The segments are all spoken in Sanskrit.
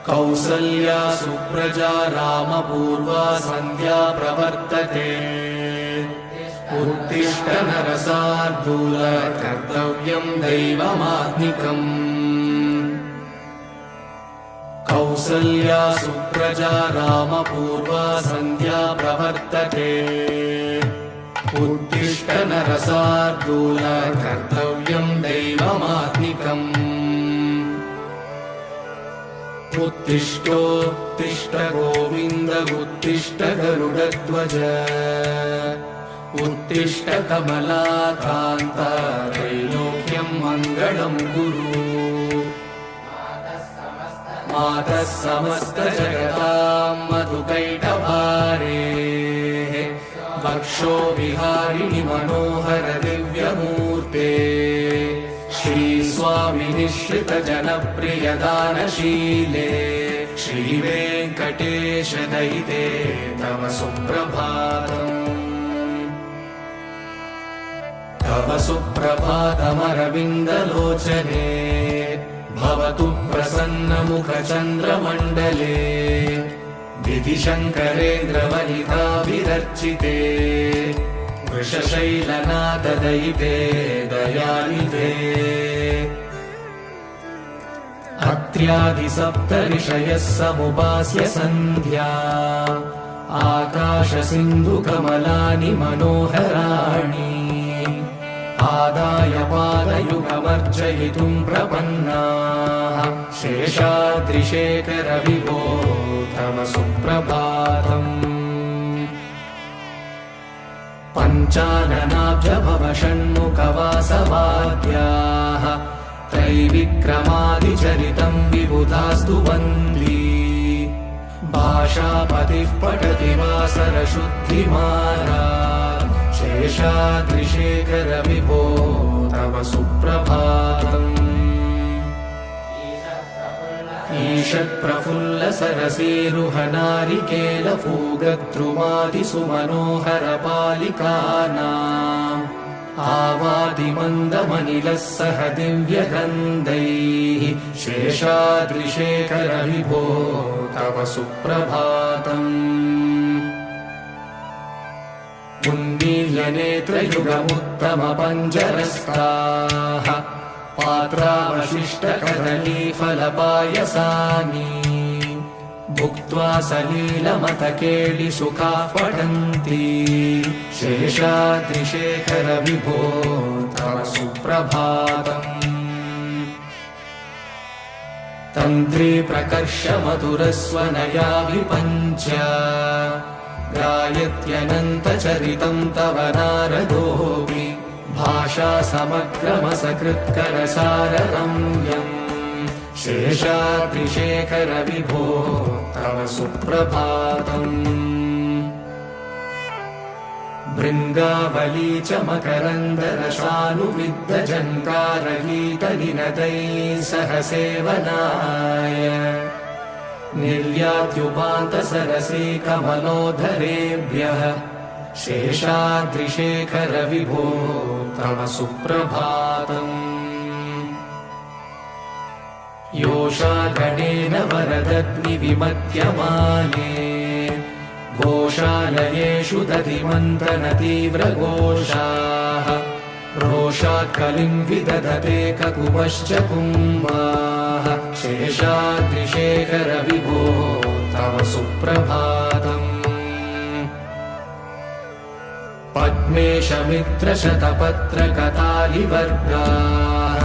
कौसल्या सुप्रजा रामपूर्वा सन्ध्या प्रवर्तते उत्तिष्ठ नरशार्दूल कर्तव्यं दैवमात्मिकम् कौसल्या सुप्रजा रामपूर्वा सन्ध्या प्रवर्तते उत्तिष्ठ नरशार्दूल कर्तव्यं दैवमात्मिकम् उत्तिष्ठोत्तिष्ठ गोविन्द उत्तिष्ठ गरुडध्वज उत्तिष्ठ कमलाकान्त त्रैलोक्यं मङ्गलं कुरु मातः समस्तजगतां मधुकैटभारे वक्षो विहारिणि मनोहर दिव्यमूर्ते श्रीस्वामि निःश्रित जनप्रिय दानशीले श्रीवेङ्कटेश दयिते तव सुप्रभातम् तव सुप्रभातमरविन्दलोचने भवतु प्रसन्नमुखचन्द्रमण्डले विधिशङ्करेन्द्रवनिताभिरर्चिते वृषशैलनाथ दयिते दयानिधे अत्र्यादिसप्तऋषयः समुपास्य सन्ध्या आकाशसिन्धुकमलानि मनोहराणि आदाय पादयुगमर्चयितुं प्रपन्नाः शेषाद्रिशेखर विभो तव सुप्रभातम् पञ्चाननाब्जभव षण्मुखवासवाद्याः त्रैविक्रमादिचरितं विबुधास्तु वन्दी भाषापतिः पठति वासरशुद्धिमारात् शेषाद्रिशेखर विभो तव सुप्रभातम् ईषत्प्रफुल्ल सरसीरुहनारिकेलफूगद्रुमादिसुमनोहर पालिकानाम् आवादिमन्दमनिलः सह दिव्यगन्धैः शेषाद्रिशेखर विभो तव सुप्रभातम् उन्मील्यनेत्रयुगमुत्तमपञ्जरस्ताः पात्रावशिष्टकदलीफलपायसानि भुक्त्वा सलीलमतकेलिसुखाः पठन्ति शेषाद्रिशेखर विभो तव सुप्रभातम् तन्त्री प्रकर्ष मधुरस्वनया विपञ्च गायत्यनन्तचरितं तव नारदोऽपि भाषा समग्रमसकृत्करसाररम्यम् शेषाद्रिशेखर विभो तव सुप्रभातम् भृङ्गावली च मकरन्दरसानुविद्धजङ्कारगीतनिनदैः सह सेवनाय निर्यात्युपान्तसरसी कमलोधरेभ्यः शेषाद्रिशेखर विभो तव सुप्रभातम् योषागणेन वरदग्निविमध्यमाने घोषालयेषु दधिमन्थनतीव्रघोषाः रोषात् कलिं विदधते ककुपश्च कुम्भाः शेषाद्रिशेखर विभो तव सुप्रभातम् पद्मेशमित्रशतपत्रकतालिवर्गाः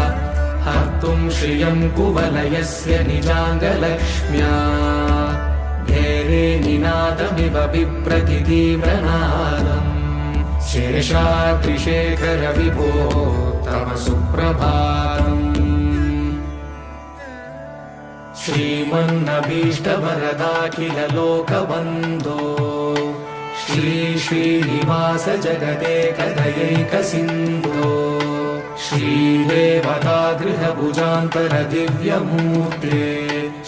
हर्तुं श्रियं कुवलयस्य निजाङ्गलक्ष्म्या घेरे निनादमिव बिभ्रति तीव्रनादम् शेषाद्रिशेखर विभो तव सुप्रभातम् श्रीमन्नभीष्टवरदाखिल लोकबन्धो श्री श्रीनिवास जगदेकदयैकसिन्धो श्रीदेवतागृहभुजान्तर दिव्यमूर्ते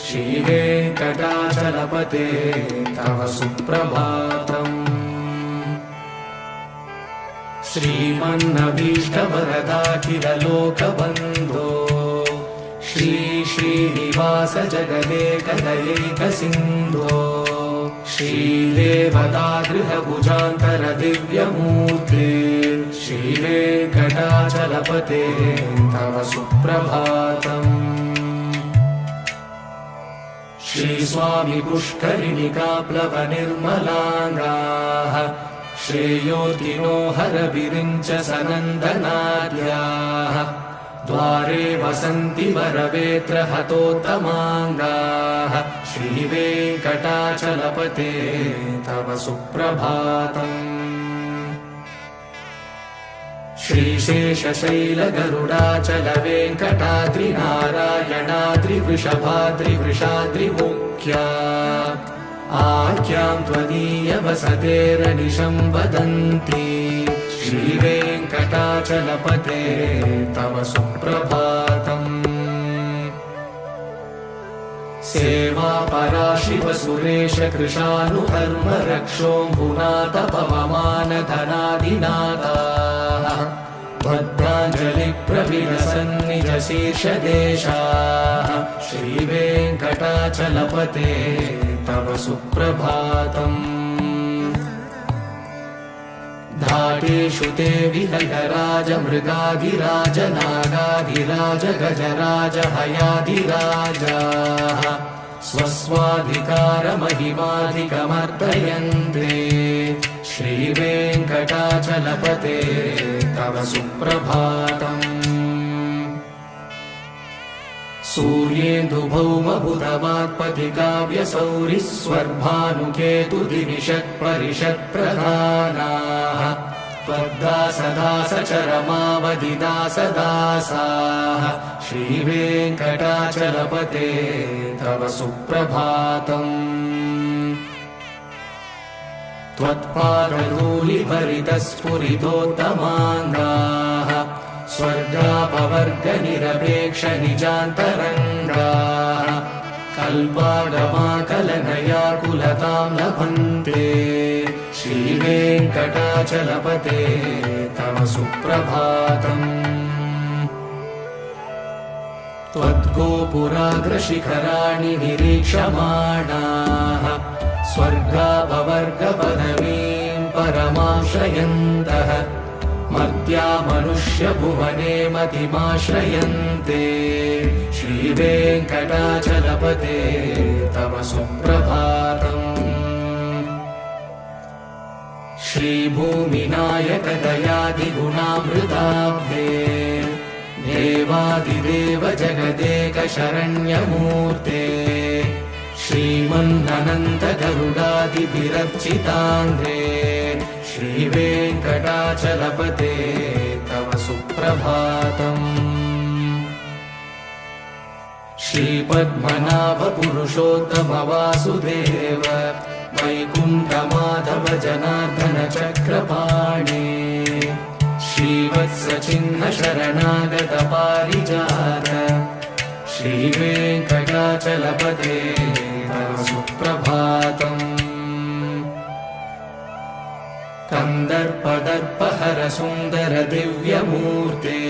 श्रीवेङ्कटाचलपते तव सुप्रभातम् श्रीमन्नभीष्टवरदाखिललोकबन्धो श्री श्रीनिवास जगदेकदयैकसिन्धो श्रीदेवतागृहभुजान्तरदिव्यमूर्ते श्रीवेङ्कटाचलपते तव सुप्रभातम्। श्रीस्वामी पुष्करिणिकाप्लवनिर्मलाङ्गाः श्रेयोतिनो हरविरिञ्च सनन्दनाद्याः द्वारे वसन्ति वरवेत्र हतोत्तमाङ्गाः श्रीवेङ्कटाचलपते तव सुप्रभातम्। श्रीशेषशैलगरुडाचलवेङ्कटाद्रिनारायणाद्रिवृषभाद्रिवृषाद्रिमुख्या आख्यां त्वदीयवसतेरनिशं वदन्ति श्रीवेङ्कटाचलपते तव सुप्रभातम्। सेवापरा शिवसुरेश कृशानुधर्म रक्षोऽम्बुनाथ पवमानधनादिनाथाः बद्धाञ्जलिप्रविलसन्निजशीर्षदेशाः श्रीवेङ्कटाचलपते तव सुप्रभातम्। धाटेषु ते विहगराज मृगाधिराज नागाधिराज गजराज हयाधिराजाः स्वस्वाधिकारमहिमाधिकमर्दयन्ते श्रीवेङ्कटाचलपते तव सुप्रभातम्। सूर्येन्दुभौमबुधवाक्पतिकाव्यसौरिस्वर्भानुकेतुदिविषत्परिषत्प्रधानाः त्वद्दासदासचरमावधिदासदासाः श्रीवेङ्कटाचलपते तव सुप्रभातम्। त्वत्पादधूलिभरितस्फुरितोत्तमाङ्गाः स्वर्गापवर्गनिरपेक्षनिजान्तरङ्गाः कल्पागमाकलनयाकुलतां लभन्ते श्रीवेङ्कटाचलपते तव सुप्रभातम्। त्वद्गोपुराग्रशिखराणि निरीक्षमाणाः स्वर्गापवर्गपदवीं परमाश्रयन्तः मर्त्या मनुष्यभुवने मतिमाश्रयन्ते श्रीवेङ्कटाचलपते तव सुप्रभातम्। श्रीभूमिनायक दयादिगुणामृताब्धे देवादिदेव जगदेक शरण्यमूर्ते श्रीमन्ननन्त गरुडादिभिरर्चिताङ्घ्रे श्रीवेङ्कटाचलपते तव सुप्रभातम्। श्रीपद्मनाभ पुरुषोत्तम वासुदेव वैकुण्ठमाधव जनार्दन चक्रपाणे श्रीवत्सचिह्न शरणागत पारिजात श्रीवेङ्कटाचलपते तव सुप्रभातम्। कन्दर्पदर्पहर सुन्दर दिव्यमूर्ते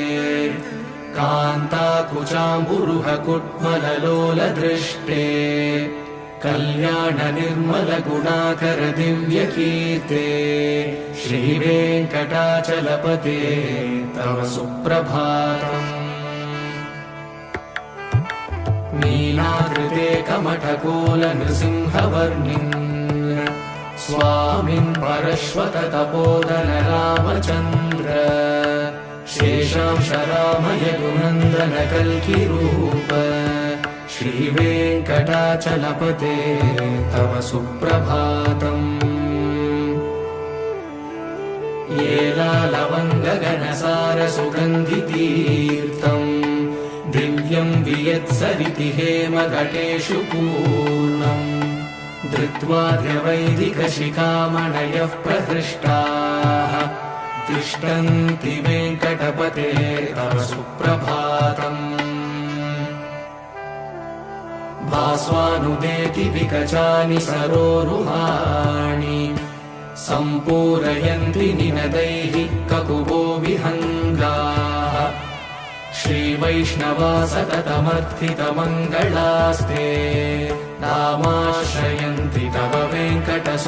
कान्ताकुचाम्बुरुह कुट्मललोलदृष्टे कल्याण निर्मल गुणाकर दिव्यकीर्ते श्रीवेङ्कटाचलपते तव सुप्रभातम्। नीलाकृते कमठकोल नृसिंहवर्णिन् स्वामिन् परश्वत तपोधन रामचन्द्र शेषांश रामय गुणन्दन कल्किरूप श्रीवेङ्कटाचलपते तव सुप्रभातम्। येलालवङ्गगणसार सुगन्धितीर्थम् दिव्यं वियत्सरिति हेमघटेषु पूर्णम् धृत्वा द्यवैदिकशिखामणयः प्रहृष्टाः तिष्ठन्ति वेङ्कटपते तव सुप्रभातम्। भास्वानुदेति विकचानि सरोरुहाणि सम्पूरयन्ति निनदैः ककुभो विहङ्गाः श्रीवैष्णवा सततमर्थितमङ्गलास्ते नामाश्रयन्ति तव वेङ्कटसुप्रभातम्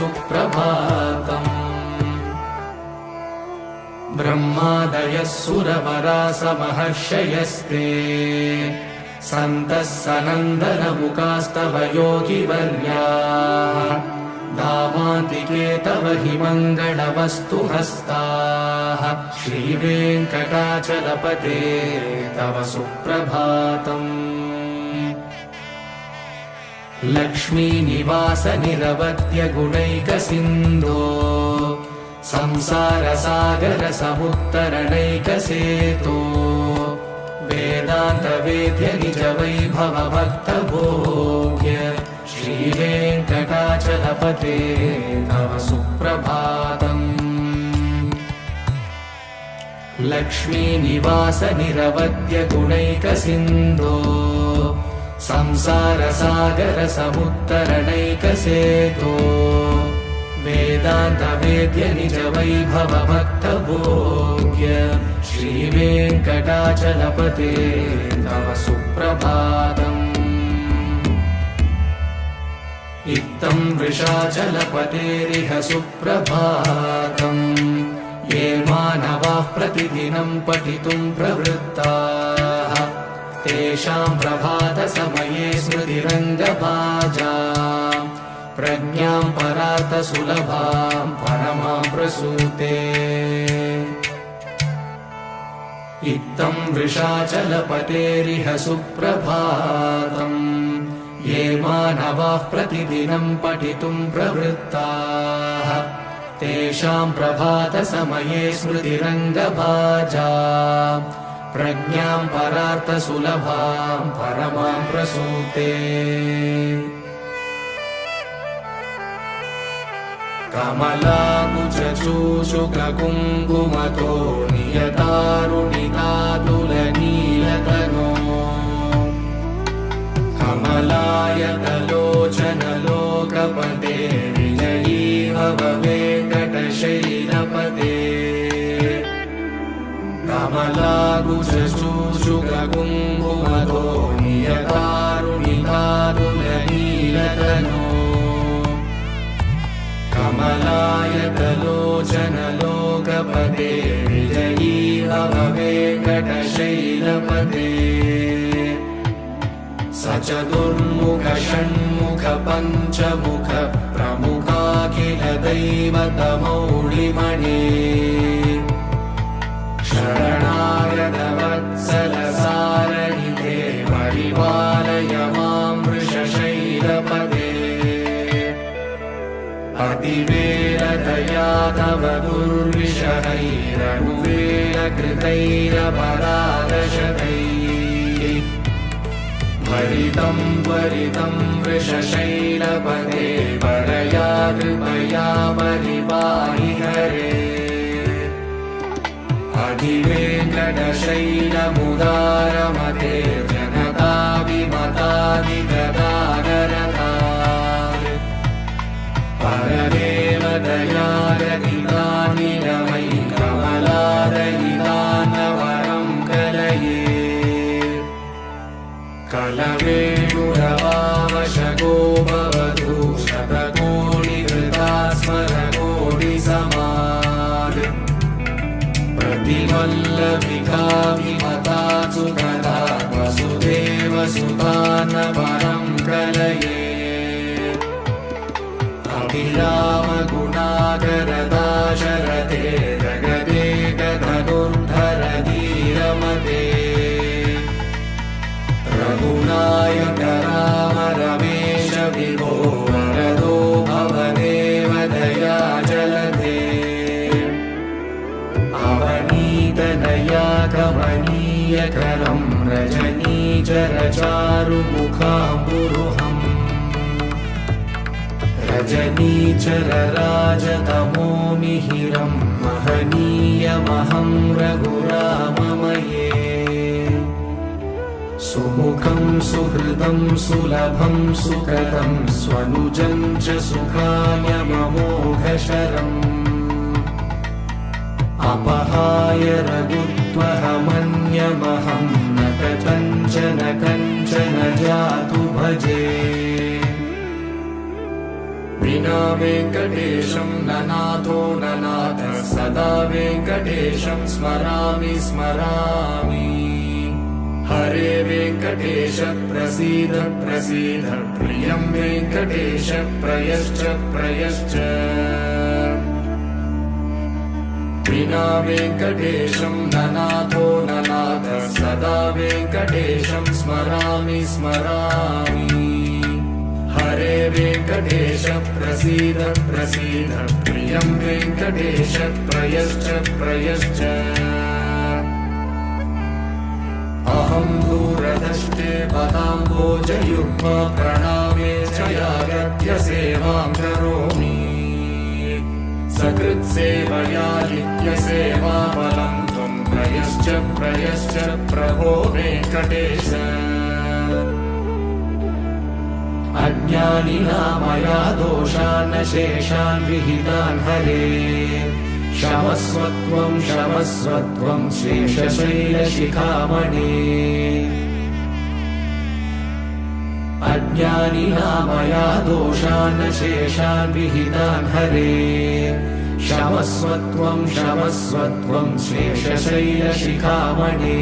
ब्रह्मादयः सुरवरासमहर्षयस्ते सन्तः सनन्दनमुखास्तव योगिवर्याः दामान्तिके तव हि मङ्गलवस्तुहस्ताः श्रीवेङ्कटाचलपते तव सुप्रभातम् लक्ष्मीनिवास निरवध्य गुणैकसिन्धो संसारसागर समुत्तरणैकसेतो वेदान्तवेद्य निज वैभव भक्तभोग्य श्रीवेङ्कटाचलपते तव सुप्रभातम् लक्ष्मीनिवास निरवध्य गुणैकसिन्धो संसारसागर समुत्तरणैकसेतो वेदान्तवेद्य निज वैभव भक्तभोग्य श्रीवेङ्कटाचलपते तव सुप्रभातम् इत्थं वृषाचलपतेरिह सुप्रभातम् ये मानवाः प्रतिदिनं पठितुं प्रवृत्ताः तेषां प्रभातसमये स्मृतिरङ्गभाजा प्रज्ञां परार्थसुलभां परमां प्रसूते इत्थं वृषाचलपतेरिह सुप्रभातम् ये मानवाः प्रतिदिनं पठितुं प्रवृत्ताः तेषां प्रभातसमये स्मृतिरङ्गभाजा प्रज्ञां परार्थसुलभां परमां प्रसूते कमलाकुचूषुककुङ्कुमतो नियतारुणितातुलनीलतनो कमलायतलोचनलोकपते विजयी भव वेङ्कटशैलपते कमलाकुचूषुककुङ्कुमतो नियतारुणितातुलनीलतनो कमलायतलोचनलोकपते विजयी भव वेङ्कटशैलपते स चतुर्मुख षण्मुख पञ्चमुख प्रमुखाखिल दैवतमौलिमणे शरणागत वत्सल सारनिधे परिपालय मां वृषशैलपते अतिवेलदया तव दुर्विषहैरनुवेलकृतैरपरादशतैः भरितं त्वरितं वृषशैलपते परया कृपया परिपाहि हरे अधिवेङ्कटशैलमुदारमते जनता विमतादिगदानरता परदेवदयारहितानिलमयि कमलादयितान्नवरं कलये कलवेणुरवावशको भवतु शतकोटिहृता स्मरकोटिसमाद् प्रतिवल्लभिका विमता सुखदा वसुदेवसुतान्नवरं कलये अभिरामगुणाकरदाशरथे जगदेकधनुर्धर धीरमते रघुनायक राम रमेश विभो वरदो भवदेव दया जलधे अवनीतनया कमनीयकरं रजनीचरचारुमुखाम्बुरुहम् रजनीचरराजतमो मिहिरं महनीयमहं रघुराममये सुमुखं सुहृदं सुलभं सुकृतं स्वनुजं च सुखायममोघशरम् अपहाय रघुत्वहमन्यमहं न कथञ्चन कञ्चन जातु भजे विना वेङ्कटेशं ननाथो ननाथः सदा वेङ्कटेशं स्मरामि स्मरामि हरे वेङ्कटेश प्रसीद प्रसीद प्रियं वेङ्कटेश प्रयश्च प्रयश्च विना वेङ्कटेशं ननाथो ननाथः सदा वेङ्कटेशं स्मरामि स्मरामि हरे वेङ्कटेश प्रसीद प्रसीद प्रियं वेङ्कटेश प्रयश्च प्रयश्च अहं दूरदृष्टे पदाम्बोजयुग्म प्रणामे च यागत्य सेवां करोमि सकृत्सेवया नित्यसेवाफलं त्वं प्रयश्च प्रयश्च प्रभो वेङ्कटेश अज्ञानिना मया दोषान् शेषान् विहितान् हरे क्षमस्वत्वं क्षमस्वत्वं शेषशैलशिखामणे अज्ञानिना मया दोषान् शेषान् विहितान् हरे क्षमस्वत्वं क्षमस्वत्वं शेषशैलशिखामणे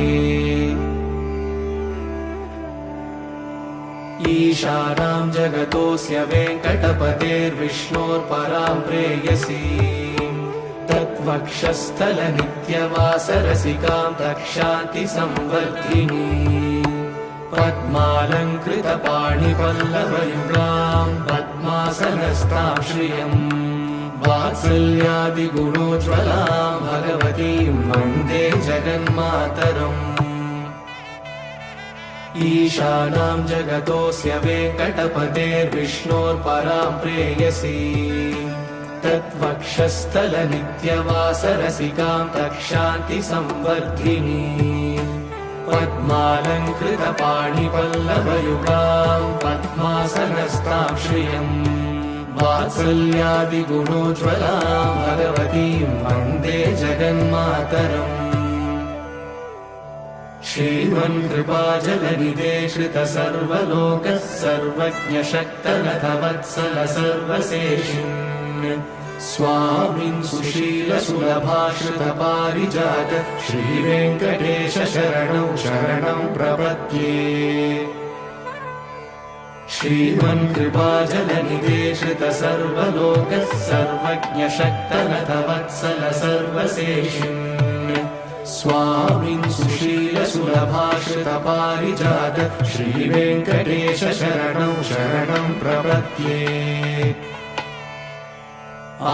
ईशानां जगतोऽस्य वेङ्कटपतेर्विष्णोर्परां प्रेयसीं तत्वक्षस्थलनित्यवासरसिकां तक्षान्तिसंवर्धिनी पद्मालङ्कृतपाणिपल्लवयुगां पद्मासनस्तां श्रियं वात्सल्यादिगुणोज्ज्वलां भगवतीं वन्दे जगन्मातरम् ईशानां जगतोऽस्य वेङ्कटपतेर्विष्णोर्परां प्रेयसीं तत्वक्षस्थलनित्यवासरसिकां तक्षान्तिसंवर्धिनी पद्मालङ्कृतपाणिपल्लवयुगां पद्मासनस्तां श्रियं वात्सल्यादिगुणोज्ज्वलां भगवतीं वन्दे जगन्मातरम् श्रीमन्कृपाजलनिधे श्रितसर्वलोकः सर्वज्ञशक्तनतवत्सल सर्वशेषिन् स्वामिन् सुशीलसुलभाश्रितपारिजात श्रीवेङ्कटेश शरणं शरणं प्रपद्ये श्रीमन्कृपाजलनिधे श्रितसर्वलोकः सर्वज्ञशक्तनतवत्सल सर्वशेषिन् स्वामिन् सुशीलसुलभाश्रितपारिजात श्रीवेङ्कटेश शरणं शरणं प्रपद्ये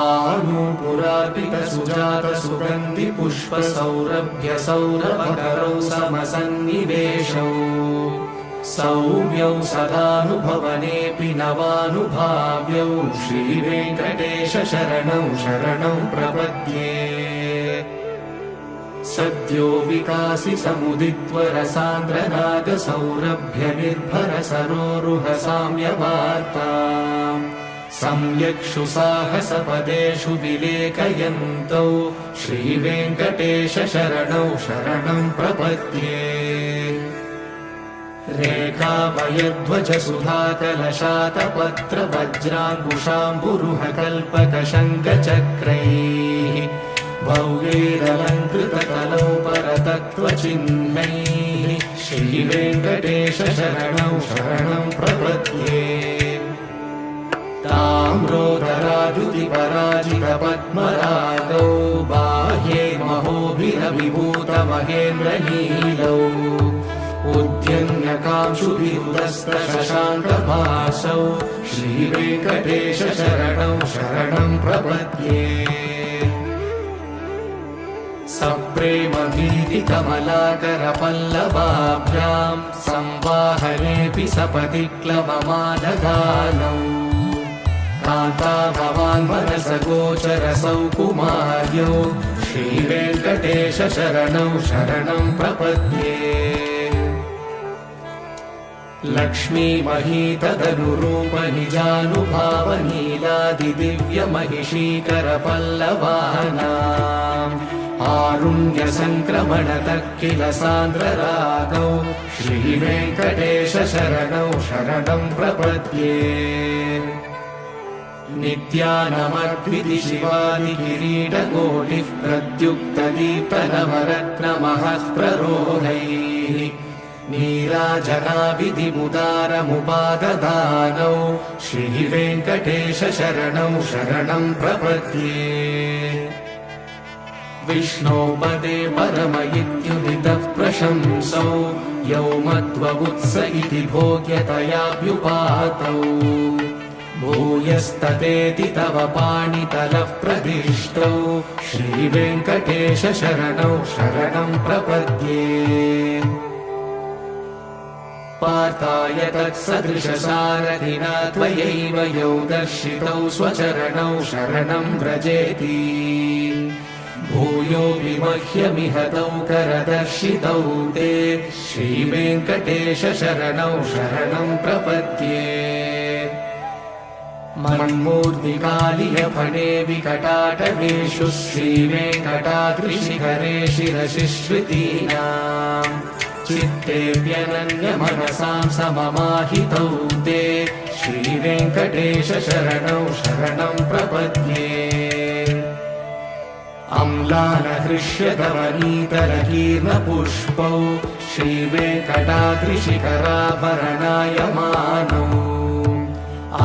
आनूपुरार्पितसुजातसुगन्धिपुष्पसौरभ्यसौरभकरौ समसन्निवेशौ सौम्यौ सदानुभवनेऽपि नवानुभाव्यौ श्रीवेङ्कटेश शरणं शरणं प्रपद्ये सद्यो विकासि समुदित्वरसान्द्रनागसौरभ्यनिर्भरसरोरुहसाम्यवार्ताम् सम्यक्षु साहसपदेषु विलेखयन्तौ श्रीवेङ्कटेश शरणौ शरणं प्रपद्ये रेखामयध्वजसुधाकलशातपत्रवज्राङ्कुशाम्बुरुहकल्पकशङ्खचक्रैः भव्यैरलङ्कृतकलौ परतत्त्वचिह्नैः श्रीवेङ्कटेश शरणं शरणं प्रपद्ये ताम्रोदराद्युतिपराजितपद्मरागौ बाह्ये महोभिरविभूतमहेन्द्रनीलौ उद्यन्यकांशुभिरुदस्तशशाङ्कभासौ श्रीवेङ्कटेश शरणं शरणं प्रपद्ये सप्रेमभीतिकमलाकरपल्लवाभ्यां संवाहनेऽपि सपदि क्लवमादधानौ कान्ता भवान् मनसगोचरसौ कुमार्यौ श्रीवेङ्कटेश शरणं शरणं प्रपद्ये लक्ष्मीमही तदनुरूप निजानुभावनीलादिदिव्यमहिषीकरपल्लवानाम् आरुण्यसङ्क्रमणतः किल सान्द्ररागौ श्रीवेङ्कटेश शरणौ शरणं प्रपद्ये नित्यानमद्विति शिवादिकिरीटकोटिः प्रद्युक्तदीप्तनवरत्नमहः प्ररोहैः नीराजनाविधिमुदारमुपाददानौ श्रीवेङ्कटेश शरणौ शरणं प्रपद्ये विष्णोपदे परम इत्युदितः प्रशंसौ यौ मध्ववुत्स इति भोग्यतयाभ्युपातौ भूयस्ततेति तव पाणितलः प्रदिष्टौ श्रीवेङ्कटेश शरणौ शरणं प्रपद्ये पार्थाय तत्सदृशसारथिना त्वयैव यौ दर्शितौ स्वचरणौ शरणं व्रजेति भूयोऽपि मह्यमिह तौ करदर्शितौ ते श्रीवेङ्कटेश शरणौ शरणं प्रपद्ये मन्मूर्तिकालियफणे विकटाटवेषु श्रीवेङ्कटाद्रिशिखरे शिरसिश्रुतीनाम् चित्तेऽप्यनन्यमनसां सममाहितौ ते श्रीवेङ्कटेश शरणौ शरणं प्रपद्ये अम्लानहृष्यतवनीतरकीर्णपुष्पौ श्रीवेङ्कटाद्रिशिखराभरणायमानौ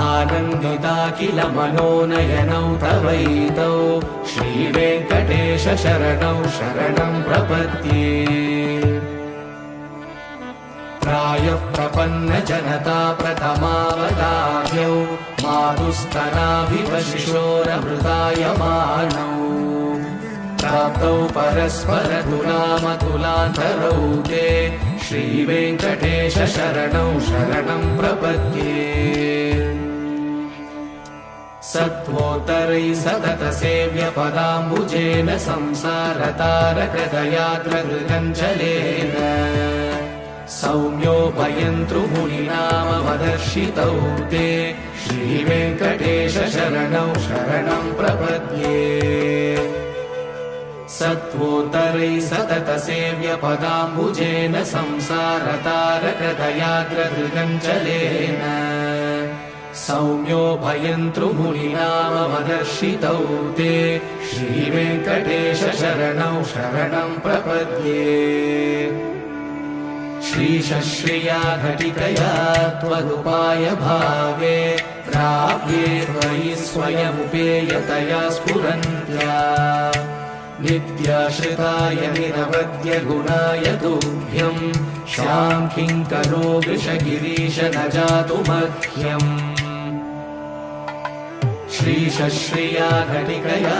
आनन्दिता किल मनोनयनौ तवैतौ श्रीवेङ्कटेश शरणौ शरणं प्रपद्ये प्रायः प्रपन्नजनता प्रथमावदाह्यौ मातुस्तनाभिवशिशोरमृतायमानौ प्राप्तौ परस्परतुलामतुलान्तरौ ते श्रीवेङ्कटेश शरणौ शरणं प्रपद्ये सत्त्वोत्तरैः सततसेव्यपदाम्बुजेन संसारतारकदयाग्रगृगञ्चलेन सौम्योपयन्तृमुनिनामवदर्शितौ ते श्रीवेङ्कटेश शरणौ शरणं प्रपद्ये सत्त्वोत्तरैः सततसेव्यपदाम्बुजेन संसारतारकदयाग्रगृगञ्चलेन सौम्योभयन्तृमुनिनामवदर्शितौ ते श्रीवेङ्कटेश शरणौ शरणं प्रपद्ये श्रीशश्रिया घटिकया त्वदुपाय भावे प्राप्ये त्वयि स्वयमुपेयतया स्फुरन्त्या नित्याश्रिताय निरवद्य गुणाय तुभ्यं शां किङ्करो वृषगिरीश न जातु मह्यम् श्रीशश्रिया घटिकया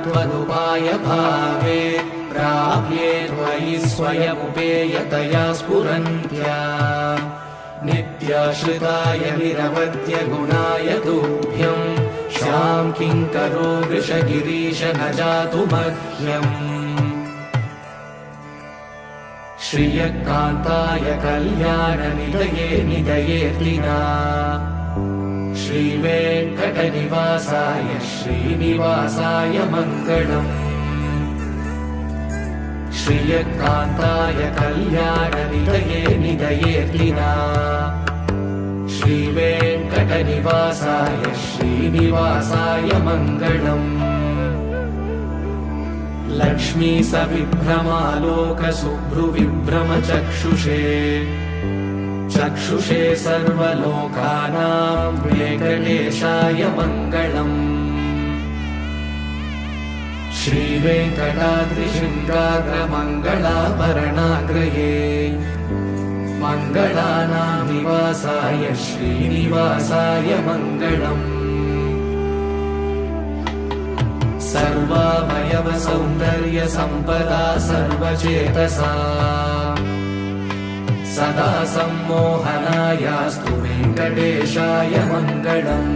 त्वदुपाय भावे प्राप्ये त्वयि स्वयमुपेयतया स्फुरन्त्या नित्याश्रिताय निरवद्य गुणाय तुभ्यं शां किङ्करो वृषगिरीश न जातु मह्यम् श्रियकान्ताय कल्याणनिलये निलयेऽर्तिना श्रीवेङ्कटनिवासाय श्रीनिवासाय मङ्गलम् श्रियकान्ताय कल्याणनिलये निलयेऽर्तिना श्रीवेङ्कटनिवासाय श्रीनिवासाय मङ्गलम् लक्ष्मी सविभ्रमालोकशुभ्रुविभ्रमचक्षुषे चक्षुषे सर्वलोकानां वेङ्कटेशाय मङ्गलम् श्रीवेङ्कटाद्रिशृङ्गाग्रमङ्गलाभरणाग्रये मङ्गलानां निवासाय श्रीनिवासाय मङ्गलम् सर्वावयव सौन्दर्य सम्पदा सर्वचेतसा सदा सम्मोहनायास्तु वेङ्कटेशाय मङ्गलम्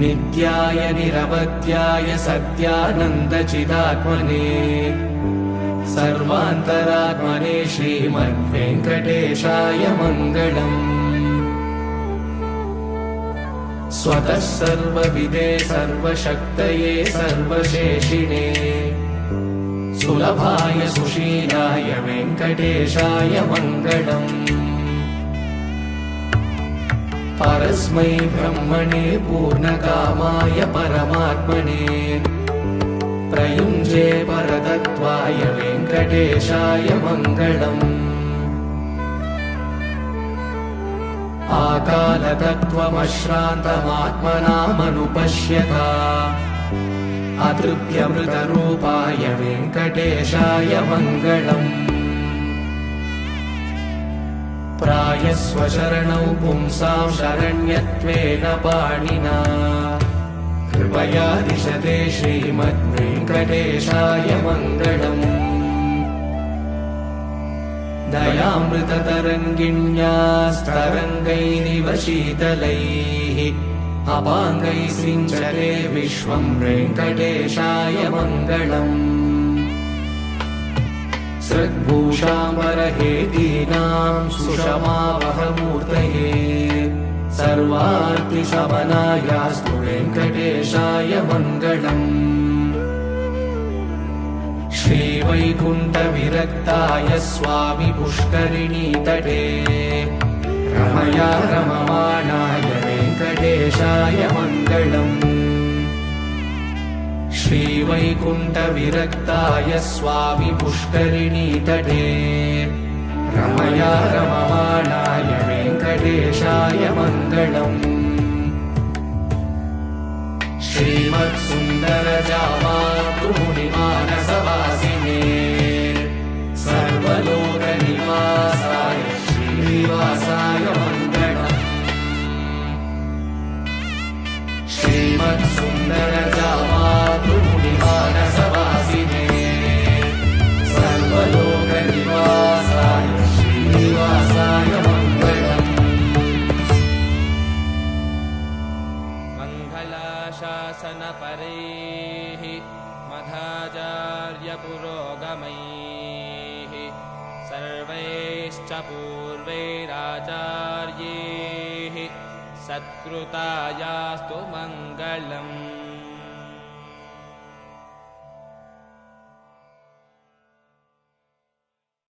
नित्याय निरवध्याय सत्यानन्दचिदात्मने सर्वान्तरात्मने श्रीमद्वेङ्कटेशाय मङ्गलम्। स्वतः सर्वविदे सर्वशक्तये सर्वशेषिणे सुलभाय सुशीलाय वेङ्कटेशाय मङ्गलम्। परस्मै ब्रह्मणे पूर्णकामाय परमात्मने प्रयुञ्जे परतत्त्वाय वेङ्कटेशाय मङ्गलम्। आकालतत्त्वमश्रान्तमात्मनामनुपश्यता अतृप्यमृतरूपाय वेङ्कटेशाय मङ्गलम्। प्रायस्वशरणौ पुंसां शरण्यत्वेन पाणिना कृपया दिशते श्रीमद्वेङ्कटेशाय मङ्गलम्। दयामृततरङ्गिण्यास्तरङ्गैरिव शीतलैः अपाङ्गैः सिञ्चते विश्वं वेङ्कटेशाय मङ्गलम्। सद्भूषाम्बरहेतीनां सुषमावहमूर्तये सर्वार्तिशमनायास्तु वेङ्कटेशाय मङ्गलम्। श्रीवैकुण्ठविरक्ताय स्वामि पुष्करिणीतटे रमया रममाणाय वेङ्कटेशाय मङ्गलम्। श्रीवैकुण्ठविरक्ताय स्वामि पुष्करिणीतटे रमया रममाणाय वेङ्कटेशाय मङ्गलम्। श्रीमत्सुन्दरजामातृमुनिमानसवासिने सर्वलोकनिवासाय श्रीनिवासाय मङ्गलम्। श्रीमत्सुन्दरजामातृमुनिमानसवासिने सर्वलोकनिवासाय श्रीनिवासाय मङ्गलम्। मङ्गलाशासनपरैः मध्वाचार्यपुरोगमैः सर्वैश्च पूर्वैराचार्यैः सत्कृतायास्तु मङ्गलम्।